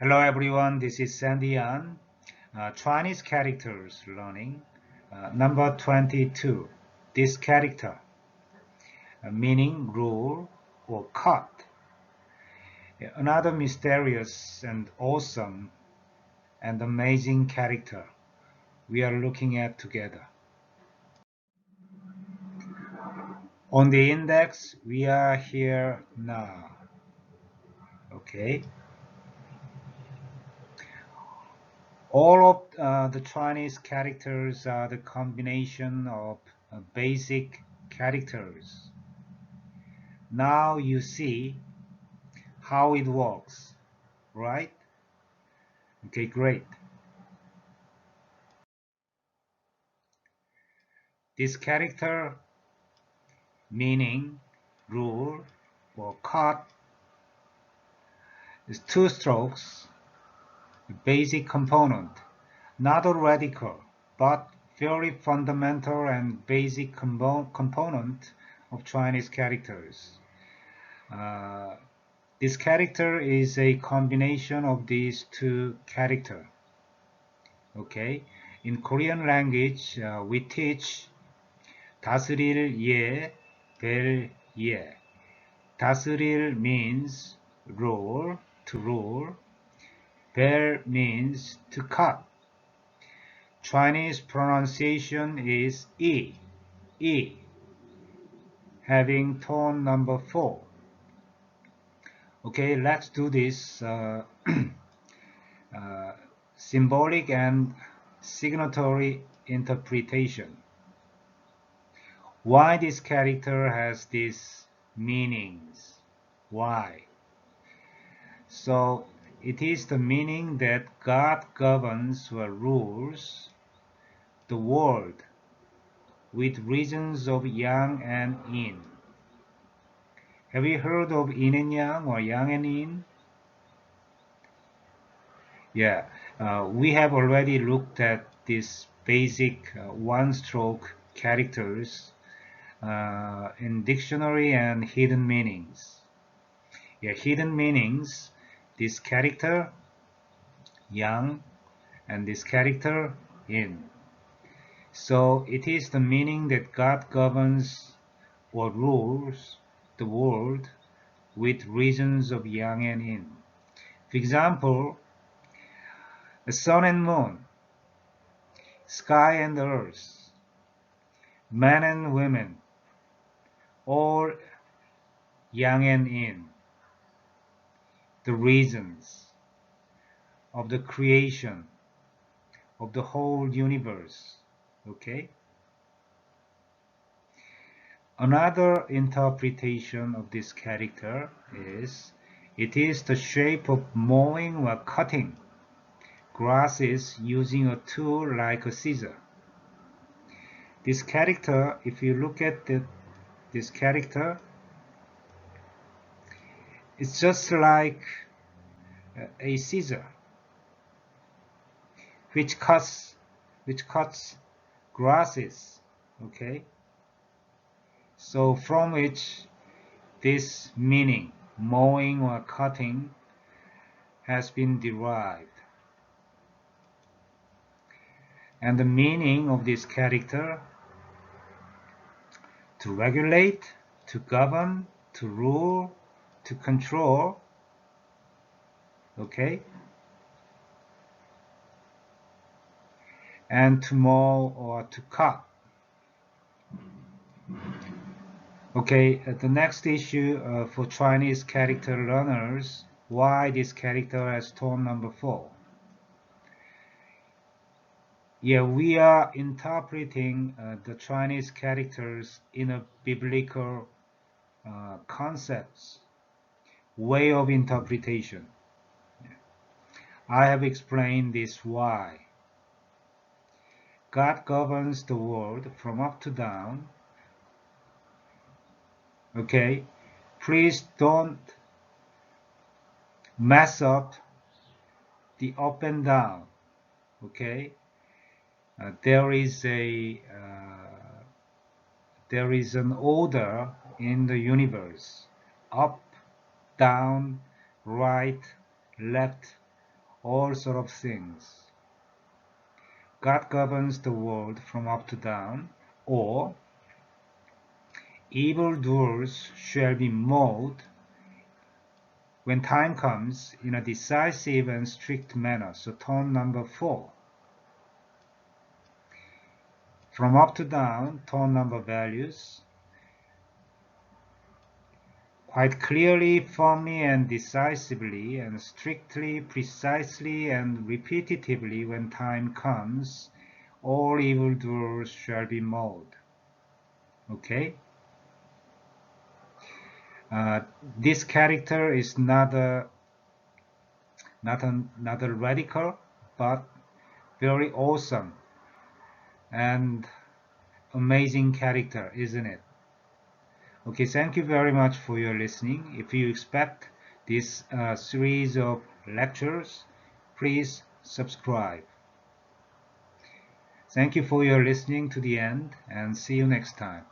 Hello everyone, this is Sandian. Chinese characters learning. Number 22. This character, meaning rule or cut. Another mysterious and awesome and amazing character we are looking at together. On the index, we are here now. Okay. All of the Chinese characters are the combination of basic characters. Now you see how it works, right? Okay, great. This character, meaning, rule, or cut is two strokes, a basic component, not a radical, but very fundamental and basic component of Chinese characters. Uh, this character is a combination of these two characters. Okay, in Korean language, we teach 다스릴 예, 될 예. 다스릴 means rule, to rule. 벨 means to cut. Chinese pronunciation is E, E, having tone number 4. Okay, let's do this symbolic and signatory interpretation. Why this character has these meanings? Why? So it is the meaning that God governs or rules the world with reasons of yang and yin. Have you heard of yin and yang or yang and yin? Yeah, we have already looked at these basic one-stroke characters in dictionary and hidden meanings. Yeah, hidden meanings, this character, yang, and this character, yin. So it is the meaning that God governs or rules the world with reasons of yang and yin. For example, the sun and moon, sky and earth, men and women, all yang and yin. The reasons of the creation of the whole universe. Okay? Another interpretation of this character is it is the shape of mowing or cutting grasses using a tool like a scissor. This character, if you look at this character, it's just like a scissor which cuts grasses. Okay, so from which this meaning, mowing or cutting, has been derived. And the meaning of this character, to regulate, to govern, to rule, to control, okay, and to mow or to cut. Okay, the next issue for Chinese character learners, why this character has tone number 4. Yeah, we are interpreting the Chinese characters in a biblical concepts, way of interpretation. I have explained this why. God governs the world from up to down. Okay, please don't mess up the up and down. Okay, there is an order in the universe: up, down, right, left, all sort of things. God governs the world from up to down, or evildoers shall be molded when time comes in a decisive and strict manner. So tone number 4. From up to down, tone number values quite clearly, firmly, and decisively, and strictly, precisely, and repetitively when time comes, all evildoers shall be molded. Okay? This character is not a radical, but very awesome and amazing character, isn't it? Okay, thank you very much for your listening. If you expect this series of lectures, please subscribe. Thank you for your listening to the end, and see you next time.